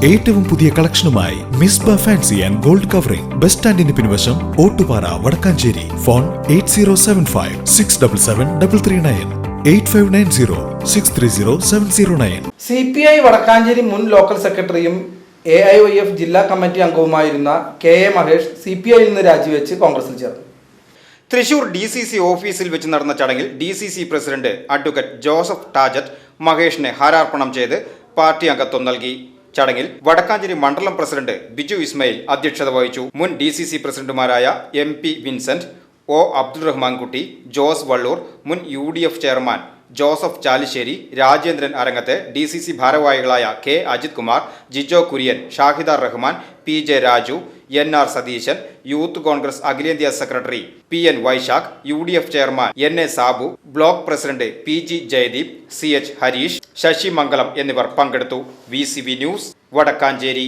ഏറ്റവും പുതിയ കളക്ഷനുമായി Misba fancy and gold covering bus സ്റ്റാൻഡിന് പിൻവശം ഓട്ടുപാറ വടക്കാഞ്ചേരി. ഫോൺ 8075677339 8590630709. CPI വടക്കാഞ്ചേരി മുൻ ലോക്കൽ സെക്രട്ടറിയും AIYF ജില്ലാ കമ്മിറ്റി അംഗവുമായിരുന്ന KA മഹേഷ് CPI നിന്ന് രാജിവെച്ച് കോൺഗ്രസിൽ ചേർന്നു. തൃശൂർ DCC ഓഫീസിൽ വെച്ച് നടന്ന ചടങ്ങിൽ DCC പ്രസിഡന്റ് അഡ്വക്കേറ്റ് ജോസഫ് ടാജറ്റ് മഹേഷിനെ ഹാരാർപ്പണം ചെയ്ത് പാർട്ടി അംഗത്വം നൽകി. ചടങ്ങിൽ വടക്കാഞ്ചേരി മണ്ഡലം പ്രസിഡന്റ് ബിജു ഇസ്മയിൽ അധ്യക്ഷത വഹിച്ചു. മുൻ DCC പ്രസിഡന്റുമാരായ MP വിൻസെന്റ്, O അബ്ദുൾ റഹ്മാൻ കുട്ടി, ജോസ് വള്ളൂർ, മുൻ UDF chairman Joseph Chalissery, Rajendran Arangath, DCC ഭാരവാഹികളായ K Ajith Kumar, Jijo Kurian, Shahidar Rahman, PJ Raju, NR Satheesan, youth Congress അഖിലേന്ത്യാ secretary PN Vaishakh, UDF chairman NA Sabu, block president PG Jayadeep, CH Harish, Sasi Mangalam എന്നിവർ പങ്കെടുത്തു. VCV news, Vadakkanchery.